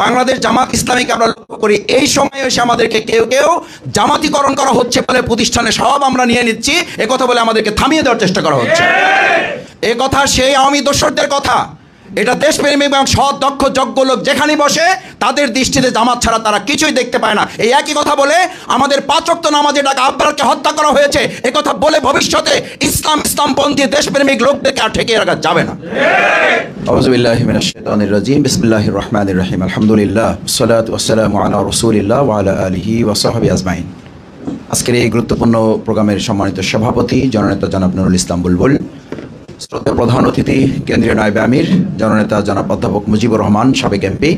বাংলাদেশ জামাত ইসলামীকে আমরা লক্ষ্য করি, এই সময় এসে আমাদেরকে কেউ কেউ জামাতিকরণ করা হচ্ছে বলে প্রতিষ্ঠানে সব আমরা নিয়ে নিচ্ছি এ কথা বলে আমাদেরকে থামিয়ে দেওয়ার চেষ্টা করা হচ্ছে। এ কথা সেই আওয়ামী দোসরদের কথা। এটা দেশপ্রেমী এবং সৎ দক্ষ যোগ্য লোক যেখানে বসে তাদের দৃষ্টিতে জামাত ছাড়া তারা কিছুই দেখতে পায় না। এই একই কথা বলে আমাদের 5 ওয়াক্ত নামাজে ডাকা আব্বারকে হত্যা করা হয়েছে এ কথা বলে ভবিষ্যতে ইসলামপন্থী দেশপ্রেমিক লোকদেরকে আর ঠেকিয়ে রাখা যাবে না। আউযু বিল্লাহি মিনাশ শাইতানির রাজিম। বিসমিল্লাহির রহমানির রহিম। আলহামদুলিল্লাহ ওয়াসসালাতু ওয়াসসালামু আলা রাসূলিল্লাহ ওয়া আলা আলিহি ওয়া সাহবিহি আজমাইন। আজকের এই গুরুত্বপূর্ণ প্রোগ্রামের সম্মানিত সভাপতি জননেতা জনাব নুরুল ইসলাম বুলবুল, শ্রদ্ধেয় প্রধান অতিথি কেন্দ্রীয় নায়েবে আমির জননেতা জনাব অধ্যাপক মুজিবুর রহমান সাবেক এমপি,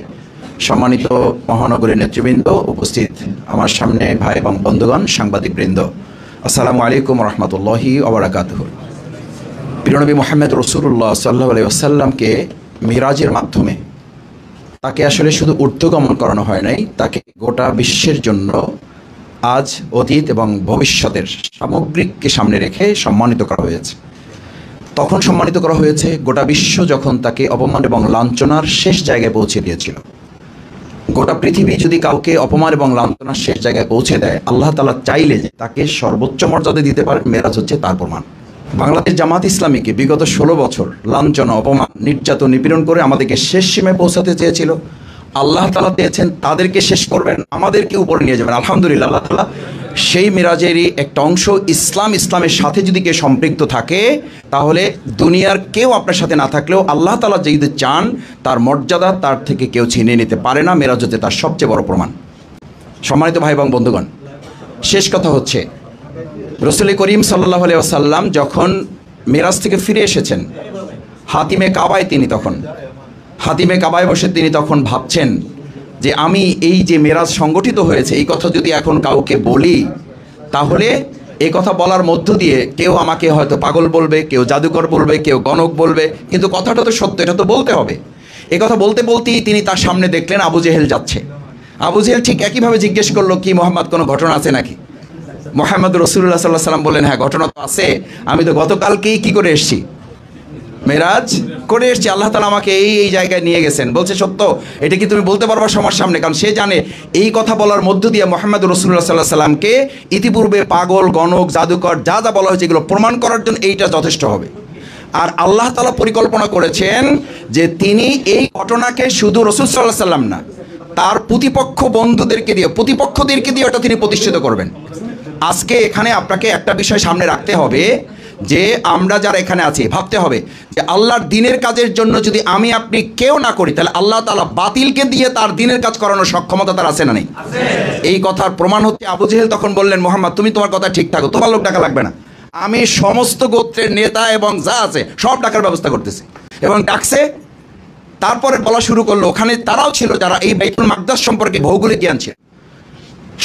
সম্মানিত মহানগরীর নেতৃবৃন্দ, উপস্থিত আমার সামনে ভাই এবং বন্ধুগণ, সাংবাদিকবৃন্দ, আসসালামু আলাইকুম রহমতুল্লাহি ওয়া বারাকাতুহু। প্রিয়নবী মুহাম্মদ রাসূলুল্লাহ সাল্লাল্লাহু আলাইহি ওয়াসাল্লামকে মিরাজের মাধ্যমে তাকে আসলে শুধু ঊর্ধ্বগমন করানো হয় নাই, তাকে গোটা বিশ্বের জন্য আজ, অতীত এবং ভবিষ্যতের সামগ্রিককে সামনে রেখে সম্মানিত করা হয়েছে। তখন সম্মানিত করা হয়েছে গোটা বিশ্ব যখন তাকে অপমান এবং লাঞ্ছনার শেষ জায়গায় পৌঁছে দিয়েছিল। গোটা পৃথিবী যদি কাউকে অপমান এবং লাঞ্ছনার শেষ জায়গায় পৌঁছে দেয়, আল্লাহ তাআলা চাইলে যে তাকে সর্বোচ্চ মর্যাদা দিতে পারেন, মেরাজ হচ্ছে তার প্রমাণ। বাংলাদেশ জামাত ইসলামীকে বিগত 16 বছর লাঞ্ছনা, অপমান, নির্যাতন, নিপীড়ন করে আমাদেরকে শেষ সীমায় পৌঁছাতে চেয়েছিল। আল্লাহ তাআলা চেয়েছেন তাদেরকে শেষ করবেন, আমাদেরকে উপরে নিয়ে যাবেন। আলহামদুলিল্লাহ, আল্লাহ তাআলা সেই মিরাজেরই একটা অংশ ইসলামের সাথে যদি কেউ সম্পৃক্ত থাকে, তাহলে দুনিয়ার কেউ আপনার সাথে না থাকলেও আল্লাহ তাআলা যদি চান তার মর্যাদা তার থেকে কেউ ছিনিয়ে নিতে পারে না। মিরাজ হচ্ছে তার সবচেয়ে বড় প্রমাণ। সম্মানিত ভাই এবং বন্ধুগণ, শেষ কথা হচ্ছে রাসূল করিম সাল্লাল্লাহু আলাইহি ওয়াসাল্লাম যখন মিরাজ থেকে ফিরে এসেছেন, হাতিমে কাবায় বসে তিনি তখন ভাবছেন যে আমি এই যে মেরাজ সংগঠিত হয়েছে এই কথা যদি এখন কাউকে বলি, তাহলে এই কথা বলার মধ্য দিয়ে কেউ আমাকে হয়তো পাগল বলবে, কেউ জাদুকর বলবে, কেউ গণক বলবে, কিন্তু কথাটা তো সত্য, এটা তো বলতে হবে। এই কথা বলতে বলতেই তিনি তার সামনে দেখলেন আবু জেহেল যাচ্ছে। আবু জেহেল ঠিক একইভাবে জিজ্ঞেস করলো, কি মোহাম্মদ কোনো ঘটনা আছে নাকি? মুহাম্মদ রাসূলুল্লাহ সাল্লাল্লাহু আলাইহি ওয়াসাল্লাম বললেন, হ্যাঁ ঘটনা তো আছে, আমি তো গতকালকেই কি করে এসেছি, মেরাজ করে এসেছি, আল্লাহ তাআলা আমাকে এই জায়গায় নিয়ে গেছেন। বলছে সত্য, এটা কি তুমি বলতে পারবা সবার সামনে? কারণ সে জানে এই কথা বলার মধ্য দিয়ে মুহাম্মদ রাসূলুল্লাহ সাল্লাল্লাহু আলাইহি ওয়াসাল্লামকে ইতিপূর্বে পাগল, গণক, জাদুকর যা যা বলা হয়েছে এগুলো প্রমাণ করার জন্য এইটা যথেষ্ট হবে। আর আল্লাহ তাআলা পরিকল্পনা করেছেন যে তিনি এই ঘটনাকে শুধু রাসূল সাল্লাল্লাহু আলাইহি ওয়াসাল্লাম না, তার প্রতিপক্ষদেরকে দিয়ে ওটা তিনি প্রতিষ্ঠিত করবেন। আজকে এখানে আপনাকে একটা বিষয় সামনে রাখতে হবে যে আমরা যারা এখানে আছি ভাবতে হবে যে আল্লাহর দিনের কাজের জন্য যদি আমি আপনি কেউ না করি, তাহলে আল্লাহ তাআলা বাতিলকে দিয়ে তার দিনের কাজ করানোর সক্ষমতা তার আছে না নেই? এই কথার প্রমাণ হচ্ছে আবু জেহেল তখন বললেন, মুহাম্মদ তুমি তোমার কথা ঠিক থাকো, তোমার লোক টাকা লাগবে না, আমি সমস্ত গোত্রের নেতা এবং যা আছে সব টাকার ব্যবস্থা করতেছি। এবং ডাকছে, তারপরে বলা শুরু করলো, ওখানে তারাও ছিল যারা এই বাইতুল মাকদাস সম্পর্কে ভৌগোলিক জ্ঞান ছিল।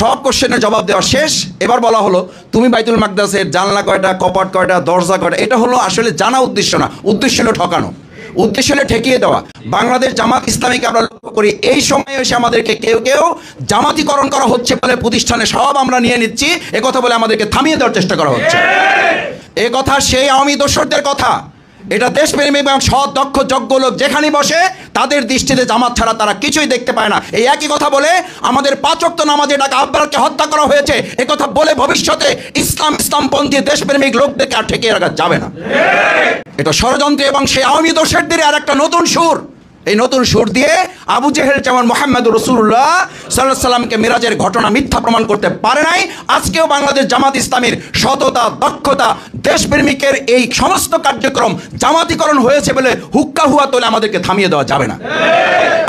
সব কোশ্চেনের জবাব দেওয়া শেষ। এবার বলা হলো তুমি বাইতুল মাকদাসের জানলা কয়টা, কপাট কয়টা, দরজা কয়টা। এটা হলো আসলে জানা উদ্দেশ্য না, উদ্দেশ্য হলো ঠকানো, উদ্দেশ্য হলো ঠেকিয়ে দেওয়া। বাংলাদেশ জামাত ইসলামীকে আমরা লক্ষ্য করি, এই সময় এসে আমাদেরকে কেউ কেউ জামাতিকরণ করা হচ্ছে বলে প্রতিষ্ঠানে সব আমরা নিয়ে নিচ্ছি এ কথা বলে আমাদেরকে থামিয়ে দেওয়ার চেষ্টা করা হচ্ছে। এ কথা সেই আওয়ামী দোসরদের কথা। এটা দেশপ্রেমী এবং সৎ দক্ষ যোগ্য লোক যেখানে বসে তাদের দৃষ্টিতে জামাত ছাড়া তারা কিছুই দেখতে পায় না। এই একই কথা বলে আমাদের 5 ওয়াক্ত নামাজে ডাকা আব্বারকে হত্যা করা হয়েছে এ কথা বলে ভবিষ্যতে ইসলামপন্থী দেশপ্রেমিক লোকদেরকে আর ঠেকিয়ে রাখা যাবে না। এটা ষড়যন্ত্র এবং সেই আওয়ামী দোসরদের আর একটা নতুন সুর। এই নতুন সুর দিয়ে আবু জেহেল যেমন মুহাম্মদ রাসূলুল্লাহ সাল্লাল্লাহু আলাইহি ওয়াসাল্লামকে মিরাজের ঘটনা মিথ্যা প্রমাণ করতে পারে নাই, আজকেও বাংলাদেশ জামাত ইসলামীর সততা, দক্ষতা, দেশপ্রেমিকের এই সমস্ত কার্যক্রম জামাতিকরণ হয়েছে বলে হুক্কা হুয়া তোলে আমাদেরকে থামিয়ে দেওয়া যাবে না।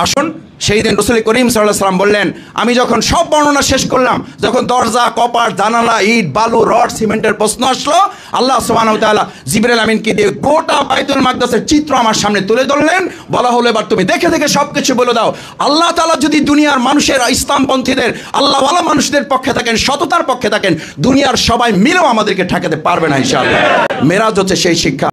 আসুন, সেই দিন রাসূল করিম সাল্লাল্লাহু আলাইহি ওয়াসাল্লাম বললেন, আমি যখন সব বর্ণনা শেষ করলাম, যখন দরজা, কপাট, জানালা, ইট, বালু, রড, সিমেন্টের প্রশ্ন আসলো, আল্লাহ সুবহানাহু ওয়া তাআলা জিবরাইল আমিনকে দিয়ে গোটা বাইতুল মাকদাসের চিত্র আমার সামনে তুলে ধরলেন। বলা হলো, এবার তুমি দেখে দেখে সবকিছু বলে দাও। আল্লাহ তাআলা যদি দুনিয়ার মানুষের, ইসলামপন্থীদের, আল্লাহওয়ালা মানুষদের পক্ষে থাকেন, সততার পক্ষে থাকেন, দুনিয়ার সবাই মিলেও আমাদেরকে ঠেকাতে পারবে না ইনশাআল্লাহ। মেরাজ হচ্ছে সেই শিক্ষা।